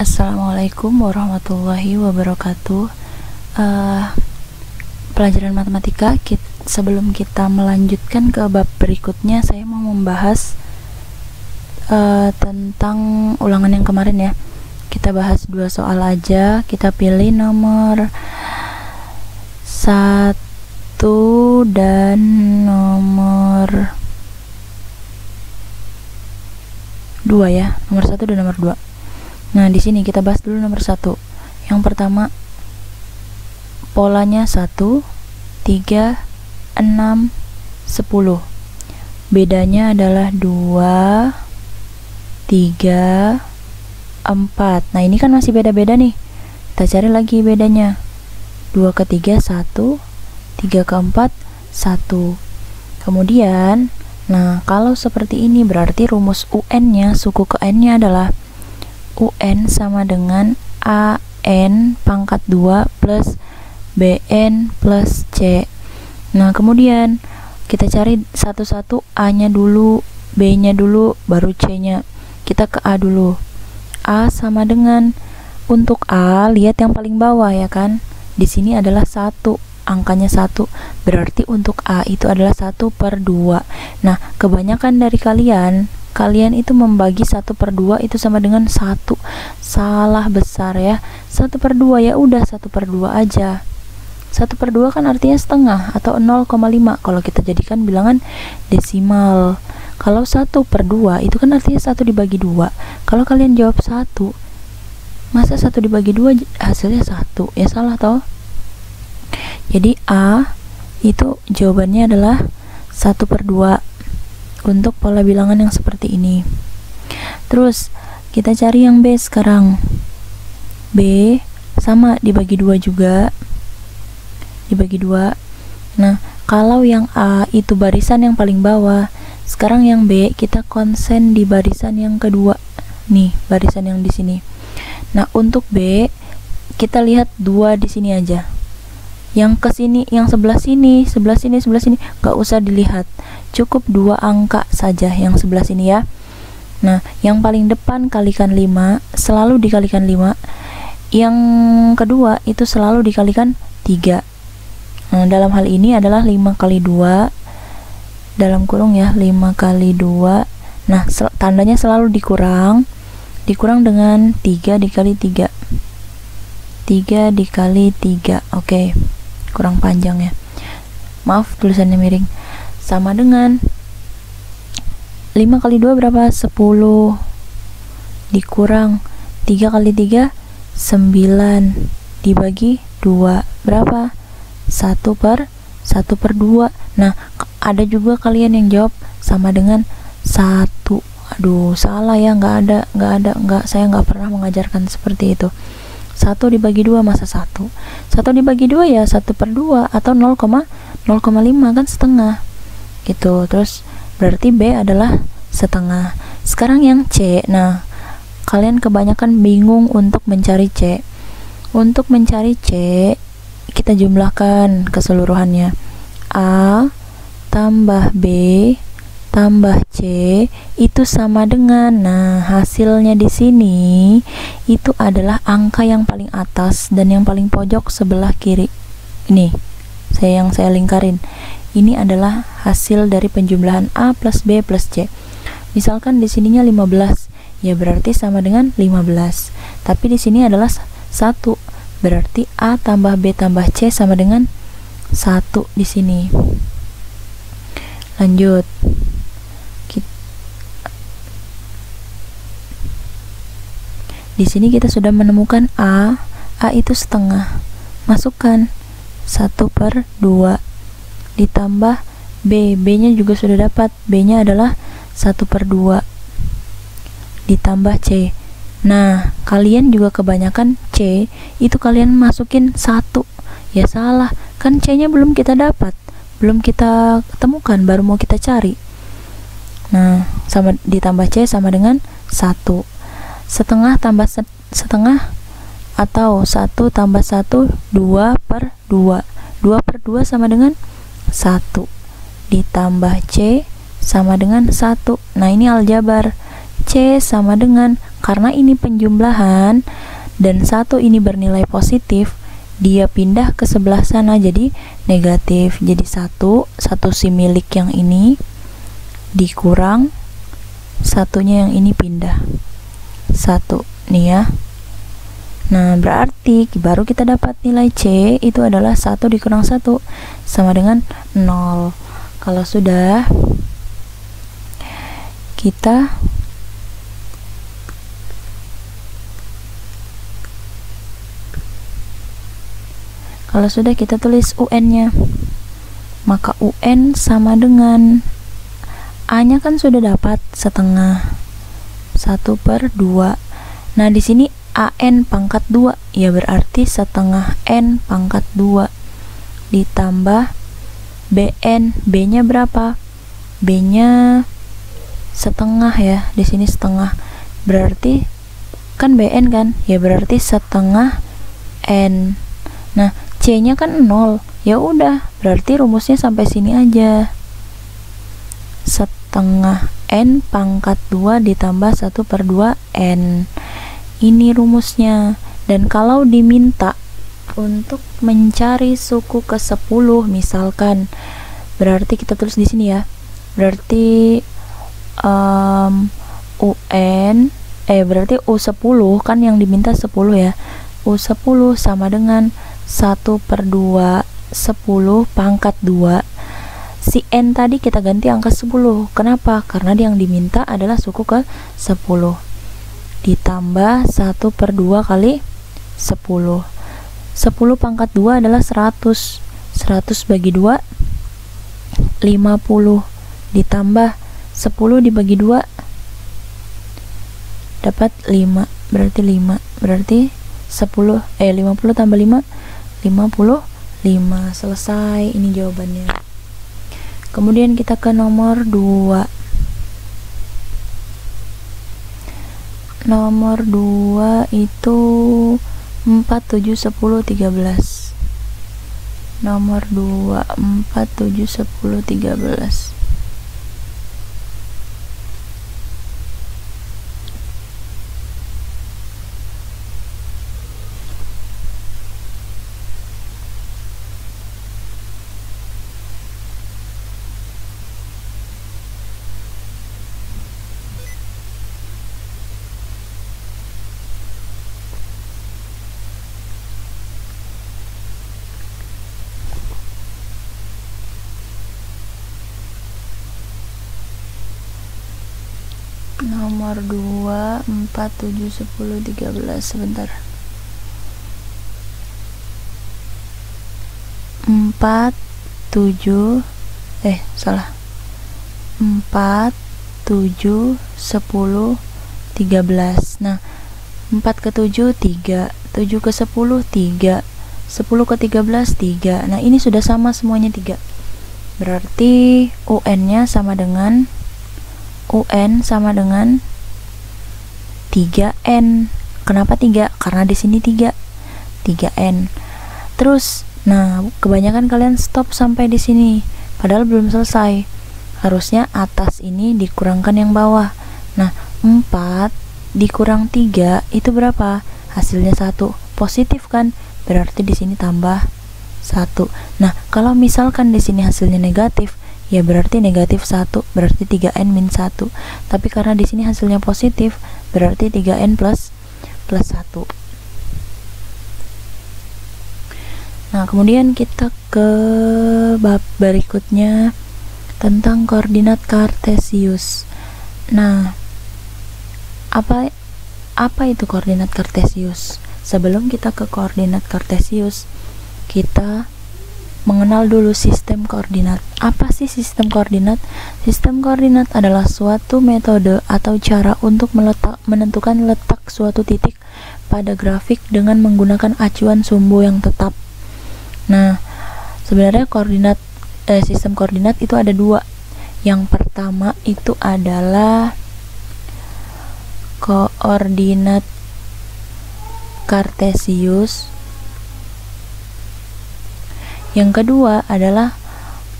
Assalamualaikum warahmatullahi wabarakatuh. Pelajaran matematika, sebelum kita melanjutkan ke bab berikutnya, saya mau membahas tentang ulangan yang kemarin ya. Kita bahas 2 soal aja. Kita pilih nomor 1 dan nomor 2 ya. Nomor 1 dan nomor 2. Nah, di sini kita bahas dulu nomor 1. Yang pertama, polanya 1, 3, 6, 10. Bedanya adalah 2, 3, 4. Nah, ini kan masih beda-beda nih. Kita cari lagi bedanya. 2 ke 3, 1. 3 ke 4, 1. Kemudian, nah, kalau seperti ini berarti rumus UN-nya, suku ke N-nya adalah UN sama dengan AN pangkat 2 plus BN plus C. Nah, kemudian kita cari satu-satu, A-nya dulu, B-nya dulu, baru C-nya. Kita ke A dulu. A sama dengan, untuk A, lihat yang paling bawah ya kan. Di sini adalah 1, angkanya 1. Berarti untuk A itu adalah 1/2. Nah, kebanyakan dari kalian itu membagi 1/2 itu sama dengan 1. Salah besar ya. 1/2 ya udah 1/2 aja. 1/2 kan artinya setengah atau 0,5 kalau kita jadikan bilangan desimal. Kalau 1/2 itu kan artinya 1 dibagi 2. Kalau kalian jawab 1, masa 1 dibagi 2 hasilnya 1? Ya salah toh. Jadi A itu jawabannya adalah 1/2 untuk pola bilangan yang seperti ini. Terus kita cari yang B sekarang. B sama dibagi 2 juga. Dibagi 2. Nah, kalau yang A itu barisan yang paling bawah, sekarang yang B kita konsen di barisan yang kedua. Nih, barisan yang di sini. Nah, untuk B kita lihat 2 di sini aja. Yang ke sini, yang sebelah sini, nggak usah dilihat. Cukup 2 angka saja yang sebelah sini ya. Nah, yang paling depan kalikan 5, selalu dikalikan 5. Yang kedua itu selalu dikalikan 3. Nah, dalam hal ini adalah 5 kali 2 dalam kurung ya, 5 kali 2. Nah, tandanya selalu dikurang dengan 3 dikali 3. 3 dikali 3. Oke. Kurang panjang ya, maaf tulisannya miring. Sama dengan 5 kali 2 berapa? 10 dikurang 3 kali 3 9 dibagi 2 berapa? 1/2. Nah, ada juga kalian yang jawab sama dengan 1. Aduh, salah ya, saya nggak pernah mengajarkan seperti itu. 1 dibagi 2 masa 1 dibagi 2 ya 1/2 atau 0,5 kan setengah gitu. Terus berarti B adalah setengah. Sekarang yang C. Nah, kalian kebanyakan bingung untuk mencari C. Untuk mencari C, kita jumlahkan keseluruhannya. A tambah B tambah C itu sama dengan, nah, hasilnya di sini itu adalah angka yang paling atas dan yang paling pojok sebelah kiri. Ini saya lingkarin. Ini adalah hasil dari penjumlahan A plus B plus C. Misalkan di sininya 15, ya berarti sama dengan 15. Tapi di sini adalah 1. Berarti A tambah B tambah C sama dengan 1 di sini. Lanjut. Di sini kita sudah menemukan A itu setengah. Masukkan 1/2 ditambah B-nya juga sudah dapat. B-nya adalah 1/2 ditambah C. Nah, kalian juga kebanyakan C itu kalian masukin 1. Ya salah, kan C-nya belum kita dapat, belum kita temukan, baru mau kita cari. Nah, sama ditambah C sama dengan 1. Setengah tambah setengah atau 1 tambah 1 2/2. 2/2 sama dengan 1 ditambah C sama dengan 1. Nah, ini aljabar. C sama dengan karena ini penjumlahan dan 1 ini bernilai positif, dia pindah ke sebelah sana jadi negatif. Jadi 1 si milik yang ini dikurang 1-nya yang ini pindah 1 nih ya. Nah, berarti baru kita dapat nilai C itu adalah 1 dikurang 1 sama dengan 0. Kalau sudah, kita tulis UN-nya. Maka UN sama dengan A-nya kan sudah dapat setengah 1/2. Nah, di sini AN pangkat 2, ya berarti setengah N pangkat 2 ditambah BN. B-nya berapa? B-nya setengah ya, di sini setengah. Berarti kan BN kan? Ya berarti setengah N. Nah, C-nya kan 0. Ya udah, berarti rumusnya sampai sini aja. Setengah N pangkat 2 ditambah 1/2 N. Ini rumusnya. Dan kalau diminta untuk mencari suku ke-10 misalkan, berarti kita tulis di sini ya. Berarti berarti U10 kan yang diminta 10 ya. U10 sama dengan 1/2 10 pangkat 2. Si N tadi kita ganti angka 10. Kenapa? Karena yang diminta adalah suku ke-10. Ditambah 1/2 kali 10. 10 pangkat 2 adalah 100. 100 bagi 2 50. Ditambah 10 dibagi 2 dapat 5. Berarti 5. Berarti 50 tambah 5 55. Selesai, ini jawabannya. Kemudian kita ke nomor 2. Nomor 2 itu 4, 7, 10, 13. Nomor 2 4, 7, 10, 13. Nomor 2 4, 7, 10, 13. Sebentar. 4, 7 salah. 4, 7, 10, 13. Nah, 4 ke 7 3, 7 ke 10 3, 10 ke 13 3. Nah, ini sudah sama semuanya 3. Berarti UN-nya sama dengan 3N. Kenapa 3? Karena di sini 3N. Terus, nah, kebanyakan kalian stop sampai di sini, padahal belum selesai. Harusnya atas ini dikurangkan yang bawah. Nah, 4 dikurang 3 itu berapa? Hasilnya 1. Positif kan? Berarti di sini tambah 1. Nah, kalau misalkan di sini hasilnya negatif, ya berarti negatif 1, berarti 3N min 1. Tapi karena di sini hasilnya positif, berarti 3N plus 1. Nah, kemudian kita ke bab berikutnya tentang koordinat kartesius. Nah, apa itu koordinat kartesius? Sebelum kita ke koordinat kartesius, kita mengenal dulu sistem koordinat. Apa sih sistem koordinat? Sistem koordinat adalah suatu metode atau cara untuk menentukan letak suatu titik pada grafik dengan menggunakan acuan sumbu yang tetap. Nah, sebenarnya sistem koordinat itu ada 2. Yang pertama itu adalah koordinat kartesius. Yang kedua adalah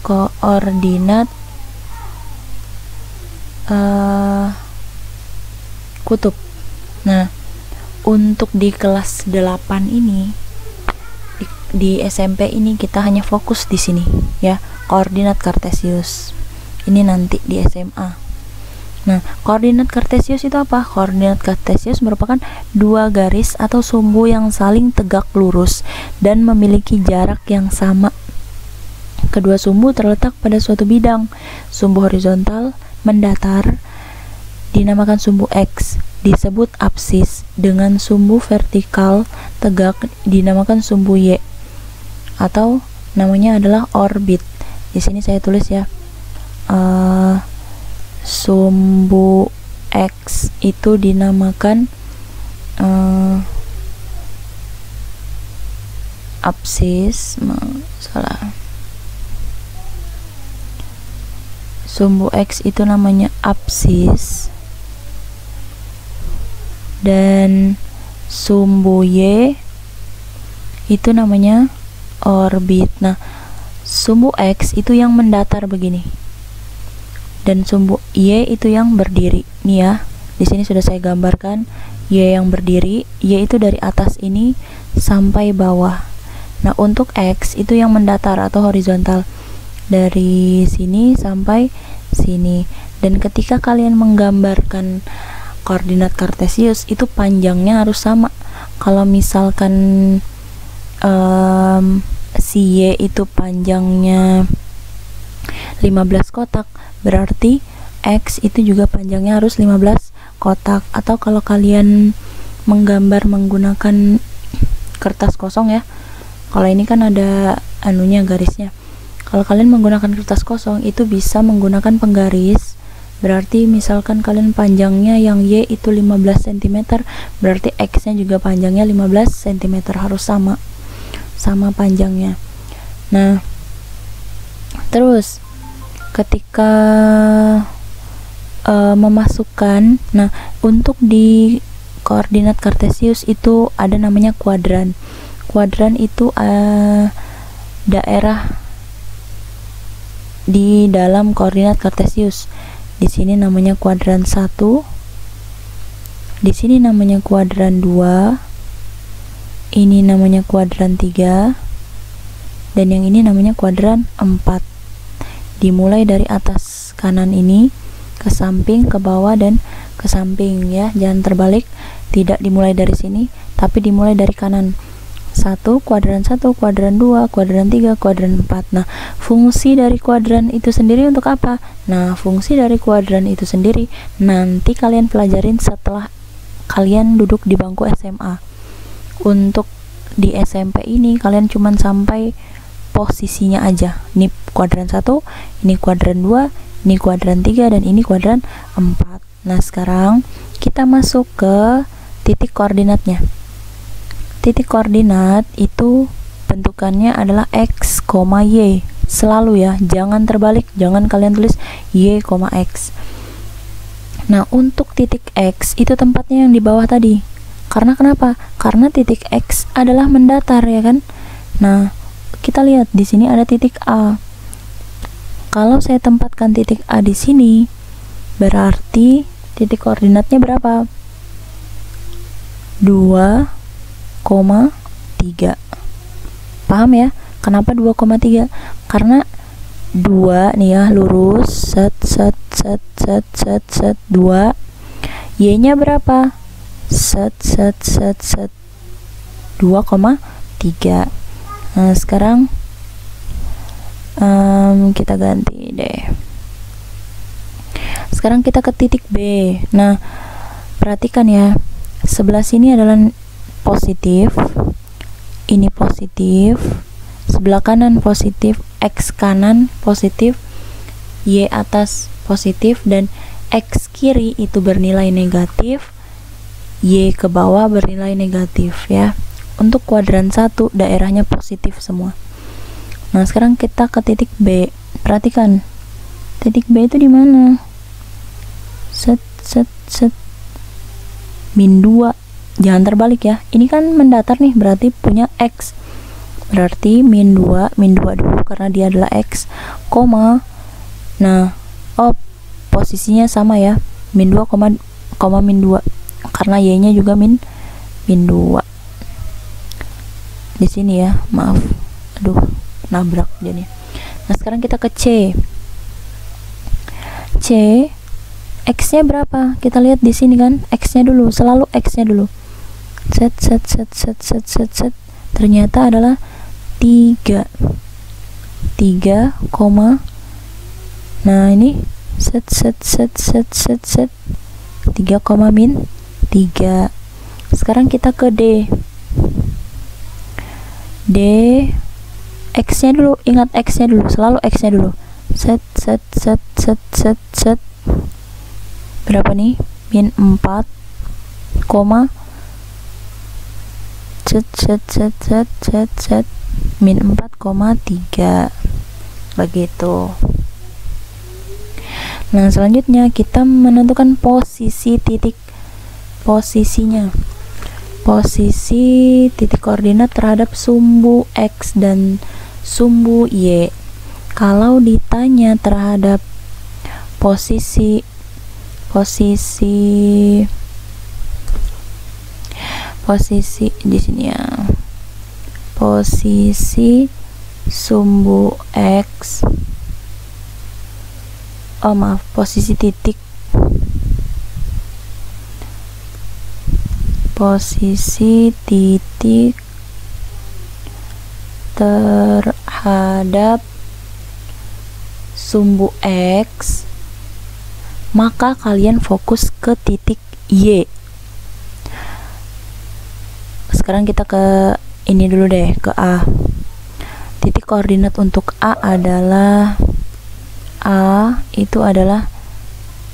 koordinat kutub. Nah, untuk di kelas 8 ini, di SMP ini kita hanya fokus di sini ya, koordinat kartesius. Ini nanti di SMA. Nah, koordinat kartesius itu apa? Koordinat kartesius merupakan dua garis atau sumbu yang saling tegak lurus dan memiliki jarak yang sama. Kedua sumbu terletak pada suatu bidang. Sumbu horizontal mendatar dinamakan sumbu X, disebut apsis, dengan sumbu vertikal tegak dinamakan sumbu Y, atau namanya adalah orbit. Di sini saya tulis ya, sumbu X itu dinamakan apsis, salah. Sumbu X itu namanya apsis, dan sumbu Y itu namanya orbit. Nah, sumbu X itu yang mendatar begini, dan sumbu Y itu yang berdiri. Nih ya, di sini sudah saya gambarkan Y yang berdiri. Y itu dari atas ini sampai bawah. Nah, untuk X itu yang mendatar atau horizontal, dari sini sampai sini. Dan ketika kalian menggambarkan koordinat kartesius, itu panjangnya harus sama. Kalau misalkan si Y itu panjangnya 15 kotak, berarti X itu juga panjangnya harus 15 kotak. Atau kalau kalian menggambar menggunakan kertas kosong ya, kalau ini kan ada anunya, garisnya. Kalau kalian menggunakan kertas kosong, itu bisa menggunakan penggaris. Berarti misalkan kalian panjangnya yang Y itu 15 cm, berarti X nya juga panjangnya 15 cm, harus sama panjangnya. Nah, terus ketika memasukkan, nah untuk di koordinat kartesius itu ada namanya kuadran. Kuadran itu daerah di dalam koordinat kartesius. Di sini namanya kuadran 1, di sini namanya kuadran 2, ini namanya kuadran 3, dan yang ini namanya kuadran 4. Dimulai dari atas kanan ini ke samping, ke bawah, dan ke samping ya, jangan terbalik. Tidak dimulai dari sini, tapi dimulai dari kanan. 1, kuadran 1, kuadran 2, kuadran 3, kuadran 4. Nah, fungsi dari kuadran itu sendiri untuk apa? Nah, fungsi dari kuadran itu sendiri nanti kalian pelajarin setelah kalian duduk di bangku SMA. Untuk di SMP ini kalian cuman sampai posisinya aja. Ini kuadran 1, ini kuadran 2, ini kuadran 3, dan ini kuadran 4. Nah, sekarang kita masuk ke titik koordinatnya. Titik koordinat itu bentukannya adalah X, Y. Selalu ya, jangan terbalik, jangan kalian tulis Y, X. Nah, untuk titik X itu tempatnya yang di bawah tadi. Karena kenapa? Karena titik X adalah mendatar ya kan. Nah, kita lihat di sini ada titik A. Kalau saya tempatkan titik A di sini, berarti titik koordinatnya berapa? 2,3. Paham ya? Kenapa 2,3? Karena 2 nih ya, lurus, set 2. Y-nya berapa? Set 2,3. Nah, sekarang kita ganti deh. Sekarang kita ke titik B. Nah, perhatikan ya, sebelah sini adalah positif, ini positif, sebelah kanan positif, X kanan positif, Y atas positif, dan X kiri itu bernilai negatif, Y ke bawah bernilai negatif ya. Untuk kuadran 1 daerahnya positif semua. Nah, sekarang kita ke titik B. Perhatikan, titik B itu di mana? Set min 2. Jangan terbalik ya, ini kan mendatar nih, berarti punya X, berarti min 2 dulu karena dia adalah X, koma. Nah, posisinya sama ya, min 2, min 2. karena y-nya juga min 2 di sini ya, maaf, aduh nabrak jadi. Nah sekarang kita ke C. X-nya berapa? Kita lihat di sini kan, X-nya dulu, selalu X-nya dulu. Set. Ternyata adalah 3, nah ini set 3, min 3. Sekarang kita ke D. X-nya dulu, ingat X-nya dulu, selalu X-nya dulu. Set. Berapa nih? Min 4, set min 4,3 begitu. Nah selanjutnya kita menentukan posisi titik koordinat terhadap sumbu X dan sumbu Y. Kalau ditanya terhadap posisi di sini ya, posisi sumbu X, posisi titik terhadap sumbu X, maka kalian fokus ke titik Y. Sekarang kita ke ini dulu deh, ke A. Titik koordinat untuk A itu adalah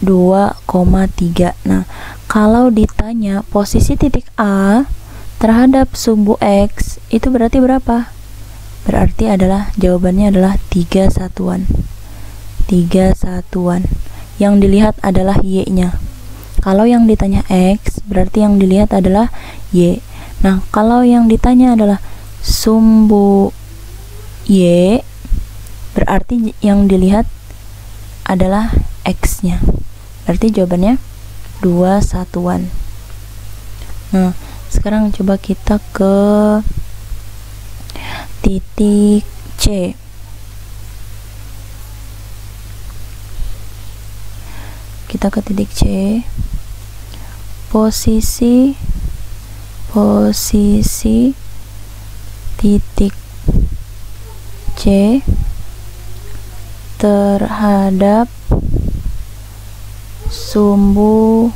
2,3. Nah, kalau ditanya posisi titik A terhadap sumbu X, itu berarti berapa? Berarti jawabannya adalah 3 satuan. Yang dilihat adalah Y-nya. Kalau yang ditanya X, berarti yang dilihat adalah Y. Nah, kalau yang ditanya adalah sumbu Y, berarti yang dilihat adalah X-nya. Berarti jawabannya 2 satuan. Nah, sekarang coba kita ke titik C. Kita ke titik C. Posisi titik C terhadap sumbu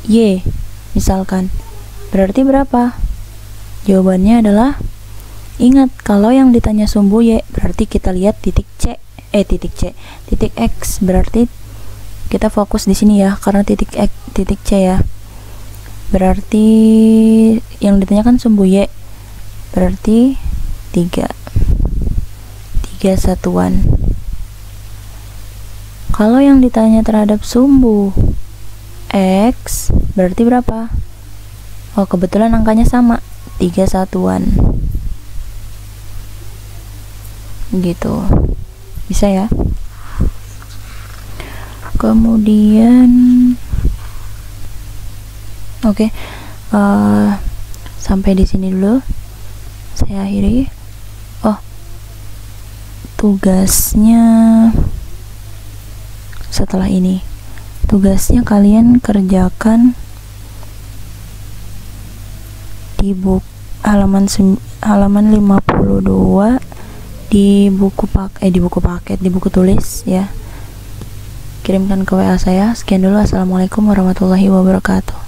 Y misalkan, berarti berapa? Jawabannya adalah, ingat kalau yang ditanya sumbu Y berarti kita lihat titik X, berarti kita fokus di sini ya, karena titik C ya. Berarti yang ditanyakan sumbu Y, berarti 3 satuan. Kalau yang ditanya terhadap sumbu X, berarti berapa? Oh, kebetulan angkanya sama, 3 satuan. Gitu. Bisa ya? Kemudian oke, sampai di sini dulu saya akhiri. Oh, tugasnya setelah ini, tugasnya kalian kerjakan di halaman 52 di buku tulis ya. Kirimkan ke WA saya. Sekian dulu, assalamualaikum warahmatullahi wabarakatuh.